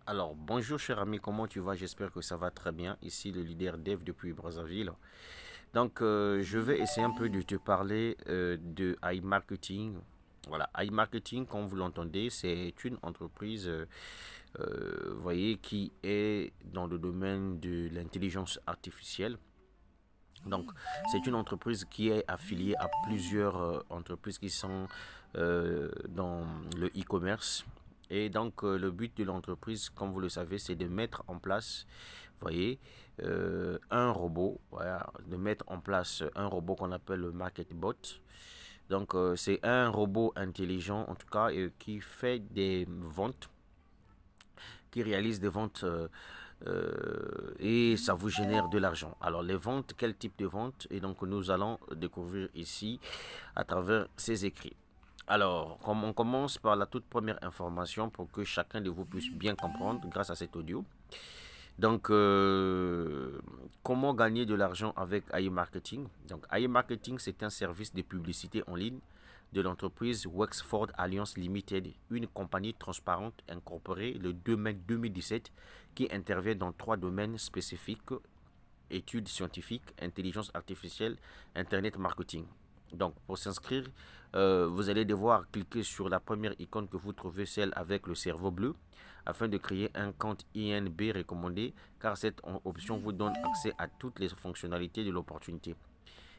Alors, bonjour cher ami, comment tu vas? J'espère que ça va très bien. Ici le leader Dev depuis Brazzaville. Donc, je vais essayer un peu de te parler de iMarketing. Voilà, iMarketing, comme vous l'entendez, c'est une entreprise, voyez, qui est dans le domaine de l'intelligence artificielle. Donc, c'est une entreprise qui est affiliée à plusieurs entreprises qui sont dans le e-commerce. Et donc, le but de l'entreprise, comme vous le savez, c'est de mettre en place, voyez, un robot, voilà, de mettre en place un robot qu'on appelle le MarketBot. Donc, c'est un robot intelligent, en tout cas, qui fait des ventes, qui réalise des ventes et ça vous génère de l'argent. Alors les ventes, quel type de vente? Et donc nous allons découvrir ici à travers ces écrits. Alors, comme on commence par la toute première information pour que chacun de vous puisse bien comprendre grâce à cet audio. Donc, comment gagner de l'argent avec AI Marketing? Donc, AI Marketing, c'est un service de publicité en ligne de l'entreprise Wexford Alliance Limited, une compagnie transparente incorporée le 2 mai 2017 qui intervient dans trois domaines spécifiques: études scientifiques, intelligence artificielle, internet marketing. Donc, pour s'inscrire, vous allez devoir cliquer sur la première icône que vous trouvez, celle avec le cerveau bleu, afin de créer un compte INB recommandé, car cette option vous donne accès à toutes les fonctionnalités de l'opportunité.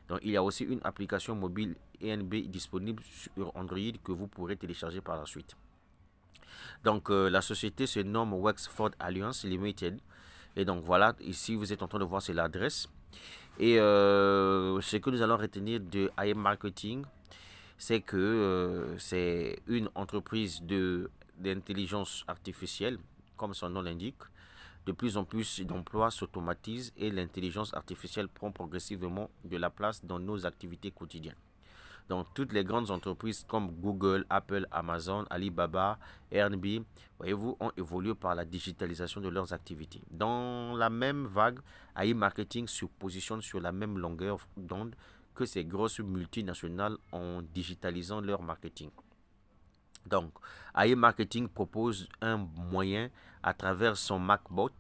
Donc, il y a aussi une application mobile INB disponible sur Android que vous pourrez télécharger par la suite. Donc, la société se nomme Wexford Alliance Limited. Et donc, voilà, ici, vous êtes en train de voir, c'est l'adresse. Et ce que nous allons retenir de IM Marketing, c'est que c'est une entreprise d'intelligence artificielle, comme son nom l'indique. De plus en plus d'emplois s'automatisent et l'intelligence artificielle prend progressivement de la place dans nos activités quotidiennes. Donc, toutes les grandes entreprises comme Google, Apple, Amazon, Alibaba, Airbnb, voyez-vous, ont évolué par la digitalisation de leurs activités. Dans la même vague, AI Marketing se positionne sur la même longueur d'onde que ces grosses multinationales en digitalisant leur marketing. Donc, AI Marketing propose un moyen à travers son MacBot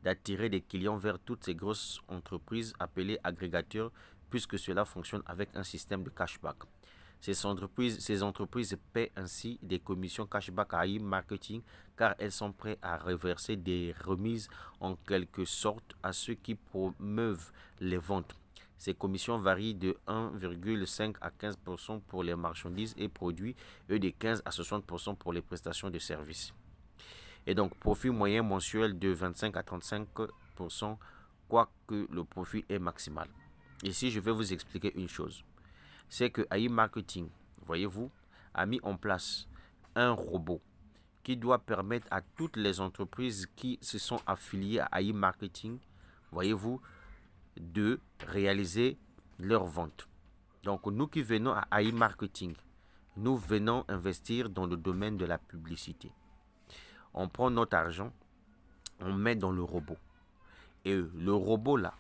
d'attirer des clients vers toutes ces grosses entreprises appelées agrégateurs, puisque cela fonctionne avec un système de cashback. Ces entreprises paient ainsi des commissions cashback à AI Marketing, car elles sont prêtes à reverser des remises en quelque sorte à ceux qui promeuvent les ventes. Ces commissions varient de 1,5 à 15% pour les marchandises et produits et de 15 à 60% pour les prestations de services. Et donc, profit moyen mensuel de 25 à 35%, quoique le profit est maximal. Ici, je vais vous expliquer une chose. C'est que AI Marketing, voyez-vous, a mis en place un robot qui doit permettre à toutes les entreprises qui se sont affiliées à AI Marketing, voyez-vous, de réaliser leurs ventes. Donc, nous qui venons à AI Marketing, nous venons investir dans le domaine de la publicité. On prend notre argent, on met dans le robot. Et le robot là,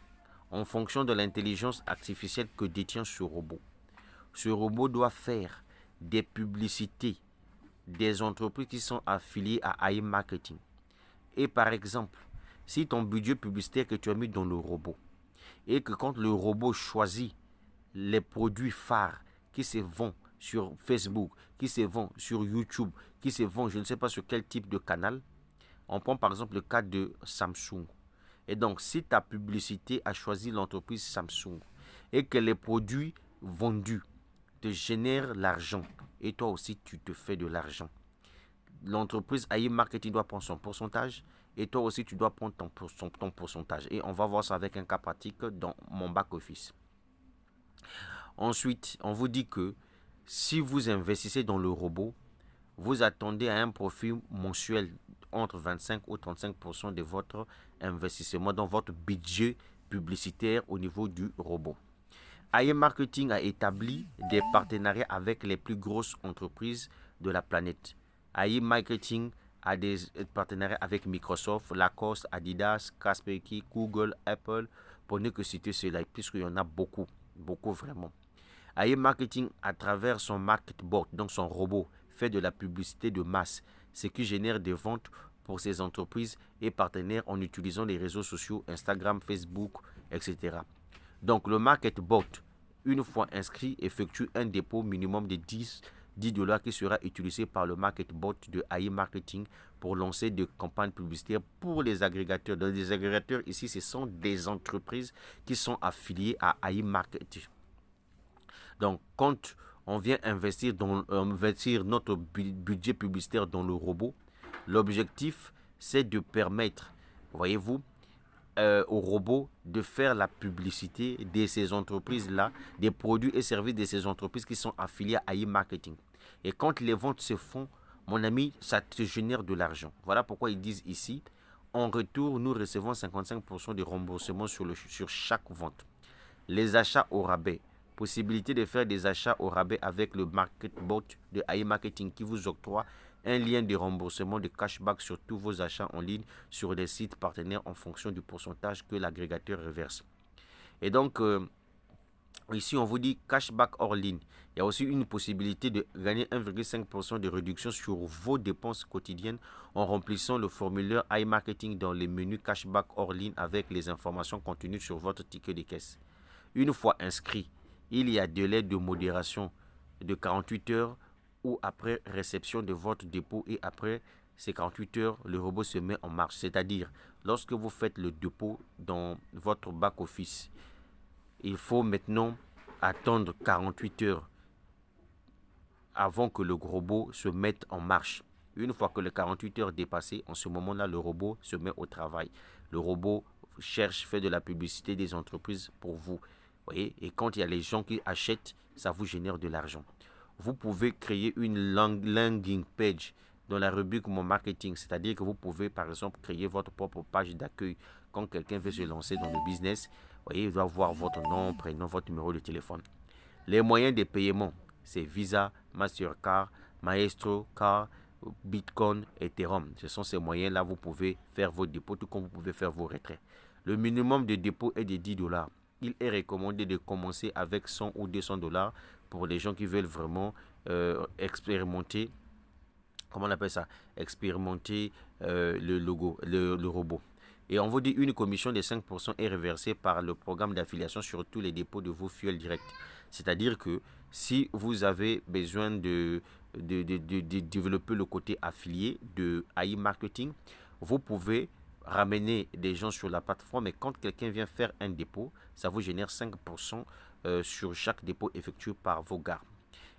en fonction de l'intelligence artificielle que détient ce robot doit faire des publicités des entreprises qui sont affiliées à AI Marketing. Et par exemple, si ton budget publicitaire que tu as mis dans le robot, et que quand le robot choisit les produits phares qui se vendent sur Facebook, qui se vendent sur YouTube, qui se vendent je ne sais pas sur quel type de canal, on prend par exemple le cas de Samsung. Et donc, si ta publicité a choisi l'entreprise Samsung et que les produits vendus te génèrent l'argent et toi aussi tu te fais de l'argent, l'entreprise AI Marketing doit prendre son pourcentage et toi aussi tu dois prendre ton pourcentage. Et on va voir ça avec un cas pratique dans mon back-office. Ensuite, on vous dit que si vous investissez dans le robot, vous attendez à un profit mensuel entre 25 ou 35% de votre investissement dans votre budget publicitaire au niveau du robot. AI Marketing a établi des partenariats avec les plus grosses entreprises de la planète. AI Marketing a des partenariats avec Microsoft, Lacoste, Adidas, Kaspersky, Google, Apple, pour ne que citer cela, puisqu'il y en a beaucoup, beaucoup vraiment. AI Marketing, à travers son MarketBot, donc son robot, fait de la publicité de masse, ce qui génère des ventes pour ces entreprises et partenaires en utilisant les réseaux sociaux, Instagram, Facebook, etc. Donc le MarketBot, une fois inscrit, effectue un dépôt minimum de 10 dollars qui sera utilisé par le MarketBot de AI Marketing pour lancer des campagnes publicitaires pour les agrégateurs. Donc les agrégateurs ici, ce sont des entreprises qui sont affiliées à AI Marketing. Donc quand on vient investir notre budget publicitaire dans le robot, l'objectif c'est de permettre, voyez-vous, au robot de faire la publicité de ces entreprises-là, des produits et services de ces entreprises qui sont affiliées à AI Marketing. Et quand les ventes se font, mon ami, ça te génère de l'argent. Voilà pourquoi ils disent ici, en retour, nous recevons 55% de remboursement sur chaque vente. Les achats au rabais. Possibilité de faire des achats au rabais avec le MarketBot de AI Marketing qui vous octroie un lien de remboursement de cashback sur tous vos achats en ligne sur des sites partenaires en fonction du pourcentage que l'agrégateur reverse. Et donc, ici, on vous dit cashback hors ligne. Il y a aussi une possibilité de gagner 1,5% de réduction sur vos dépenses quotidiennes en remplissant le formulaire iMarketing dans les menus cashback hors ligne avec les informations contenues sur votre ticket de caisse. Une fois inscrit, il y a délai de modération de 48 heures ou après réception de votre dépôt et après ces 48 heures, le robot se met en marche. C'est-à-dire, lorsque vous faites le dépôt dans votre back-office, il faut maintenant attendre 48 heures avant que le robot se mette en marche. Une fois que les 48 heures dépassées, en ce moment-là, le robot se met au travail. Le robot cherche, fait de la publicité des entreprises pour vous. Voyez? Et quand il y a les gens qui achètent, ça vous génère de l'argent. Vous pouvez créer une landing page dans la rubrique Mon Marketing. C'est-à-dire que vous pouvez, par exemple, créer votre propre page d'accueil. Quand quelqu'un veut se lancer dans le business, voyez, il doit voir votre nom, prénom, votre numéro de téléphone. Les moyens de paiement, c'est Visa, Mastercard, Maestro, Car, Bitcoin, Ethereum. Ce sont ces moyens-là, vous pouvez faire vos dépôts, tout comme vous pouvez faire vos retraits. Le minimum de dépôt est de 10 dollars. Il est recommandé de commencer avec 100 ou 200 dollars pour les gens qui veulent vraiment expérimenter, comment on appelle ça, expérimenter le robot. Et on vous dit une commission de 5% est reversée par le programme d'affiliation sur tous les dépôts de vos fuels directs. C'est-à-dire que si vous avez besoin de développer le côté affilié de AI Marketing, vous pouvez ramener des gens sur la plateforme et quand quelqu'un vient faire un dépôt, ça vous génère 5% sur chaque dépôt effectué par vos gars.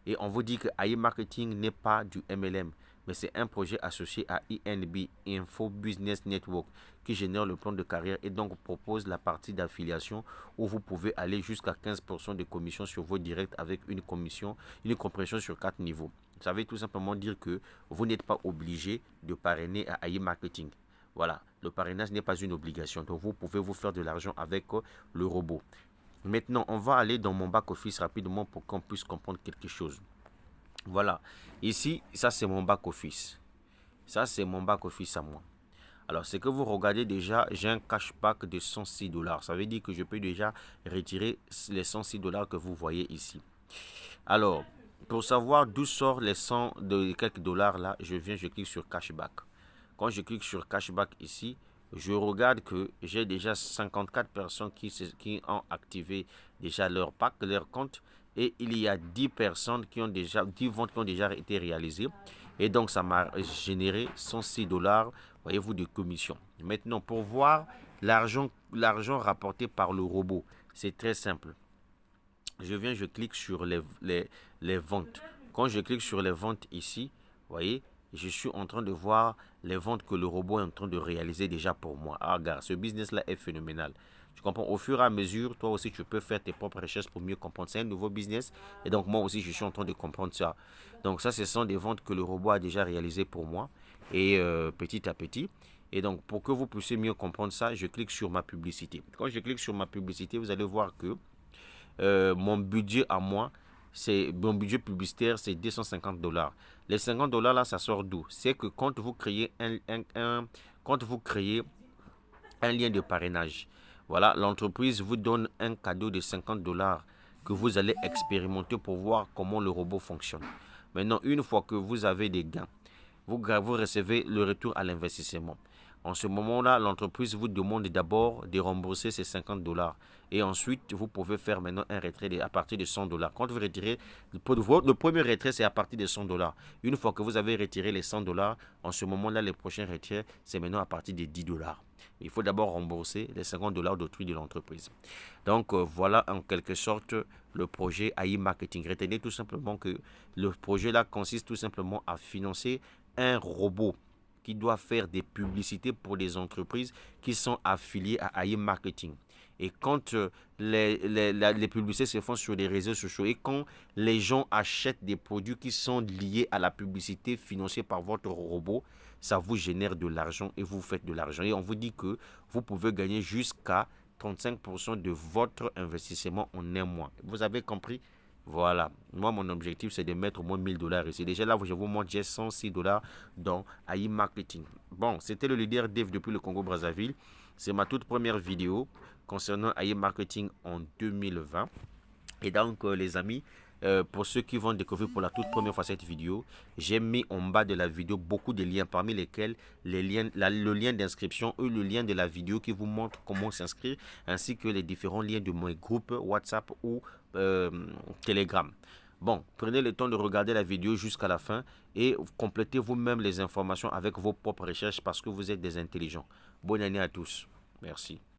Et on vous dit que AI Marketing n'est pas du MLM, mais c'est un projet associé à INB, Info Business Network, qui génère le plan de carrière et donc propose la partie d'affiliation où vous pouvez aller jusqu'à 15% de commission sur vos directs avec une compression sur 4 niveaux. Ça veut tout simplement dire que vous n'êtes pas obligé de parrainer à AI Marketing. Voilà, le parrainage n'est pas une obligation, donc vous pouvez vous faire de l'argent avec le robot. Maintenant, on va aller dans mon back-office rapidement pour qu'on puisse comprendre quelque chose. Voilà, ici, ça c'est mon back-office. Ça c'est mon back-office à moi. Alors, c'est que vous regardez déjà, j'ai un cashback de 106 dollars. Ça veut dire que je peux déjà retirer les 106 dollars que vous voyez ici. Alors, pour savoir d'où sort les 100 de quelques dollars là, je clique sur cashback. Quand je clique sur cashback ici, je regarde que j'ai déjà 54 personnes qui ont activé déjà leur pack, leur compte. Et il y a 10 personnes qui ont déjà, 10 ventes qui ont déjà été réalisées. Et donc, ça m'a généré 106 dollars, voyez-vous, de commission. Maintenant, pour voir l'argent rapporté par le robot, c'est très simple. Je clique sur les ventes. Quand je clique sur les ventes ici, vous voyez, je suis en train de voir les ventes que le robot est en train de réaliser déjà pour moi. Ah, regarde, ce business-là est phénoménal. Tu comprends? Au fur et à mesure, toi aussi, tu peux faire tes propres recherches pour mieux comprendre. C'est un nouveau business. Et donc, moi aussi, je suis en train de comprendre ça. Donc, ça, ce sont des ventes que le robot a déjà réalisées pour moi. Et petit à petit. Et donc, pour que vous puissiez mieux comprendre ça, je clique sur ma publicité. Quand je clique sur ma publicité, vous allez voir que mon budget à moi, mon budget publicitaire, c'est 250 dollars. Les 50 dollars là, ça sort d'où? C'est que quand vous créez quand vous créez un lien de parrainage, voilà, l'entreprise vous donne un cadeau de 50 dollars que vous allez expérimenter pour voir comment le robot fonctionne. Maintenant, une fois que vous avez des gains, vous recevez le retour à l'investissement. En ce moment-là, l'entreprise vous demande d'abord de rembourser ces 50 dollars. Et ensuite, vous pouvez faire maintenant un retrait à partir de 100 dollars. Quand vous retirez, le premier retrait, c'est à partir de 100 dollars. Une fois que vous avez retiré les 100 dollars, en ce moment-là, le prochain retrait, c'est maintenant à partir de 10 dollars. Il faut d'abord rembourser les 50 dollars d'autrui de l'entreprise. Donc, voilà en quelque sorte le projet AI Marketing. Retenez tout simplement que le projet là consiste tout simplement à financer un robot qui doit faire des publicités pour des entreprises qui sont affiliées à AI Marketing. Et quand les publicités se font sur les réseaux sociaux et quand les gens achètent des produits qui sont liés à la publicité financée par votre robot, ça vous génère de l'argent et vous faites de l'argent. Et on vous dit que vous pouvez gagner jusqu'à 35% de votre investissement en un mois. Vous avez compris? Voilà. Moi, mon objectif, c'est de mettre au moins 1000 dollars ici. Déjà là, je vous montre, j'ai 106 dollars dans AI Marketing. Bon, c'était le leader Dev depuis le Congo-Brazzaville. C'est ma toute première vidéo concernant AI Marketing en 2020. Et donc, les amis, pour ceux qui vont découvrir pour la toute première fois cette vidéo, j'ai mis en bas de la vidéo beaucoup de liens, parmi lesquels le lien d'inscription ou le lien de la vidéo qui vous montre comment s'inscrire, ainsi que les différents liens de mon groupe WhatsApp ou Telegram. Bon, prenez le temps de regarder la vidéo jusqu'à la fin et complétez vous-même les informations avec vos propres recherches parce que vous êtes des intelligents. Bonne année à tous. Merci.